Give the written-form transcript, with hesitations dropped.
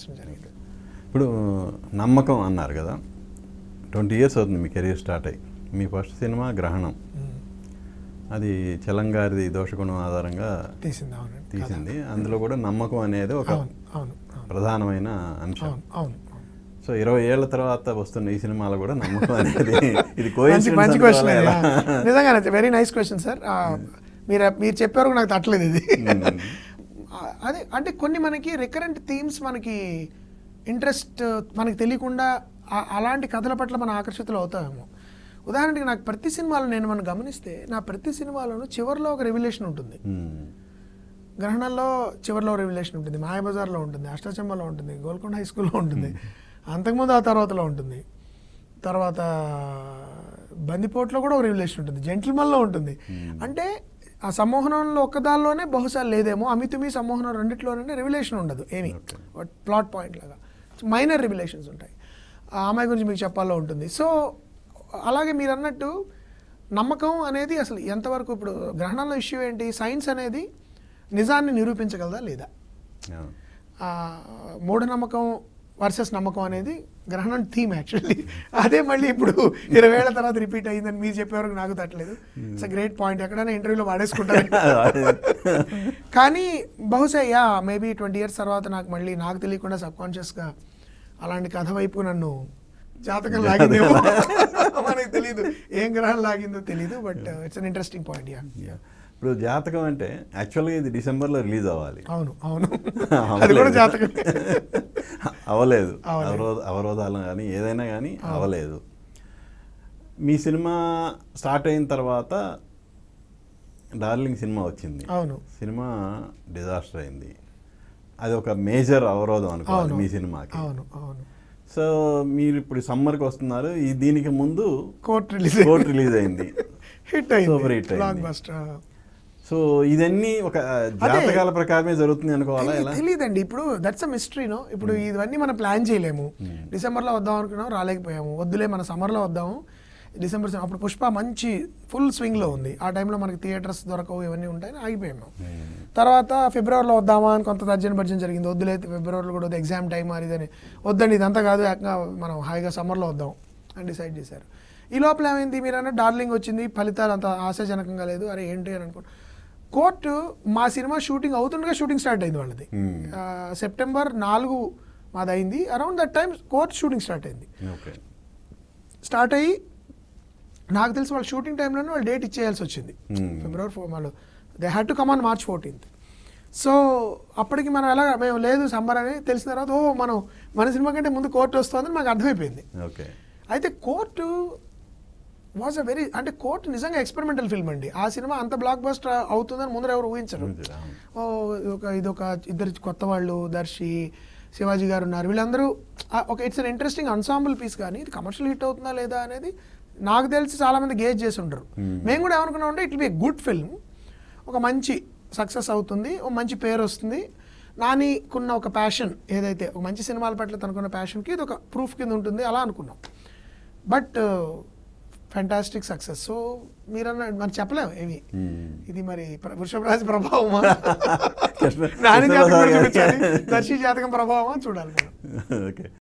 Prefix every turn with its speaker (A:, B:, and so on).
A: ఆలోచించడం జరిగింది.
B: ఇప్పుడు నమ్మకం అన్నారు కదా, 20 years అవుతుంది మీ కెరీర్ స్టార్ట్ అయ్యి. మీ ఫస్ట్ సినిమా గ్రహణం, అది చలంగారిది దోషగుణం ఆధారంగా తీసింది. అందులో కూడా నమ్మకం అనేది ఒక ప్రధానమైన అంశం. సో 20 ఏళ్ల తర్వాత వస్తున్న ఈ సినిమాలో కూడా నమ్మకం అనేది ఇది
A: మంచి క్వశ్చన్. నిజంగానే వెరీ నైస్ క్వశ్చన్ సార్. మీరు చెప్పారు నాకు తట్టలేదు ఇది. అదే అంటే కొన్ని మనకి రికరెంట్ థీమ్స్ మనకి ఇంట్రెస్ట్ మనకి తెలియకుండా అలాంటి కథల పట్ల మనం ఆకర్షితులు అవుతామేమో. ఉదాహరణకి నాకు ప్రతి సినిమాలో నేను మనం గమనిస్తే నా ప్రతి సినిమాలోనూ చివరిలో ఒక రెవల్యూషన్ ఉంటుంది. గ్రహణంలో చివరిలో రెవల్యూషన్ ఉంటుంది, మాయాబజార్లో ఉంటుంది, అష్టాచమ్మలో ఉంటుంది, గోల్కొండ హై స్కూల్లో ఉంటుంది, అంతకుముందు ఆ తర్వాతలో ఉంటుంది, తర్వాత బందిపోట్లో కూడా ఒక రెవల్యూషన్ ఉంటుంది, జెంటిల్మన్లో ఉంటుంది. అంటే ఆ సమ్మోహనంలో ఒక్కదానిలోనే బహుశా లేదేమో, అమితుమి సమ్మోహనం రెండిట్లోనే రెవల్యూషన్ ఉండదు ఏమి, ప్లాట్ పాయింట్ లాగా మైనర్ రెవల్యూషన్స్ ఉంటాయి. ఆ అమ్మాయి గురించి మీకు చెప్పాలో ఉంటుంది. సో అలాగే మీరు అన్నట్టు నమ్మకం అనేది అసలు ఎంతవరకు, ఇప్పుడు గ్రహణంలో ఇష్యూ ఏంటి, సైన్స్ అనేది నిజాన్ని నిరూపించగలదా లేదా, మూఢనమ్మకం వర్సెస్ నమ్మకం అనేది గ్రహణం థీమ్ యాక్చువల్లీ. అదే మళ్ళీ ఇప్పుడు 20 ఏళ్ల తర్వాత రిపీట్ అయ్యిందని మీరు చెప్పేవరకు నాకు తట్టలేదు. ఇట్స్ అ గ్రేట్ పాయింట్, ఎక్కడైనా ఇంటర్వ్యూలో వాడేసుకుంటారు. కానీ బహుశా మేబీ 20 years తర్వాత నాకు మళ్ళీ నాకు తెలియకుండా సబ్కాన్షియస్గా అలాంటి కథ వైపు నన్ను జాతకం లాగిందేమో, మనకి తెలియదు ఏం గ్రహం లాగిందో తెలియదు. But it's an interesting point.
B: ఇప్పుడు జాతకం అంటే యాక్చువల్గా ఇది డిసెంబర్లో రిలీజ్ అవ్వాలి.
A: అవును అవును, అది కూడా జాతకం
B: అవ్వలేదు. అవరోధాలు కానీ ఏదైనా కానీ అవ్వలేదు. మీ సినిమా స్టార్ట్ అయిన తర్వాత డార్లింగ్ సినిమా వచ్చింది.
A: అవును,
B: సినిమా డిజాస్టర్ అయింది. అది ఒక మేజర్ అవరోధం అనుకోవాలి మీ సినిమాకి.
A: అవును అవును.
B: సో మీరు ఇప్పుడు సమ్మర్కి వస్తున్నారు, దీనికి ముందు
A: కోర్ట్
B: రిలీజ్ అయింది,
A: హిట్ అయింది.
B: సో ఇదన్నీ ఒక జాతకాల ప్రకారమే జరుగుతుంది అనుకోవాలా?
A: తెలియదండి, ఇప్పుడు దట్స్ అ మిస్టరీ. నో, ఇప్పుడు ఇవన్నీ మనం ప్లాన్ చేయలేము. డిసెంబర్లో వద్దాం అనుకున్నాం, రాలేకపోయాము. వద్దులే మన సమ్మర్లో వద్దాము, డిసెంబర్. అప్పుడు పుష్ప మంచి ఫుల్ స్వింగ్లో ఉంది. ఆ టైంలో మనకి థియేటర్స్ దొరకవు, ఇవన్నీ ఉంటాయని ఆగిపోయాము. తర్వాత ఫిబ్రవరిలో వద్దామా అని కొంత తర్జన జరిగింది. వద్దులే ఫిబ్రవరిలో కూడా ఎగ్జామ్ టైం అది ఇదని, వద్దండి ఇదంతా కాదు, మనం హాయిగా సమ్మర్లో వద్దాం అని డిసైడ్ చేశారు. ఈ లోపల ఏమైంది, మీరు అన్న డార్లింగ్ వచ్చింది, ఫలితాలు అంత ఆశాజనకంగా లేదు. అరే ఏంటి అని అనుకో, కోర్టు మా సినిమా షూటింగ్ అవుతుండగా షూటింగ్ స్టార్ట్ అయింది వాళ్ళది. September 4 మాది అయింది. Around that time court shooting start అయింది. స్టార్ట్ అయ్యి నాకు తెలిసి వాళ్ళు షూటింగ్ టైంలోనే వాళ్ళు డేట్ ఇచ్చేయాల్సి వచ్చింది. February 4 వాళ్ళు they had to come on March 14th. So అప్పటికి మనం ఎలా మేము లేదు సమ్మర్ అని తెలిసిన తర్వాత మనం మన సినిమా కంటే ముందు కోర్టు వస్తుందని మాకు అర్థమైపోయింది. అయితే కోర్టు వాజ్ అ వెరీ, అంటే కోర్టు నిజంగా ఎక్స్పెరిమెంటల్ ఫిల్మ్ అండి. ఆ సినిమా అంత బ్లాక్ బస్టర్ అవుతుందని ముందర ఎవరు ఊహించరు. ఇదొక ఇద్దరు కొత్త వాళ్ళు, దర్శి, శివాజీ గారు ఉన్నారు, వీళ్ళందరూ ఒక ఇట్స్ అన్ ఇంట్రెస్టింగ్ అన్సాంబుల్ పీస్. కానీ ఇది కమర్షియల్ హిట్ అవుతుందా లేదా అనేది నాకు తెలిసి చాలామంది గేజ్ చేసి ఉంటారు. మేము కూడా ఏమనుకున్నాం అంటే it will be a good film, ఒక మంచి సక్సెస్ అవుతుంది, ఒక మంచి పేరు వస్తుంది. నానికున్న ఒక ప్యాషన్ ఏదైతే, ఒక మంచి సినిమాల పట్ల తనకున్న ప్యాషన్కి ఇది ఒక ప్రూఫ్ కింద ఉంటుంది అలా అనుకున్నాం. But fantastic success. సో మీరన్న మనం చెప్పలేము ఏమి, ఇది మరి వృషభరాశి ప్రభావమా, నాని జాతకం, దర్శి జాతకం ప్రభావమా చూడాలి మనం.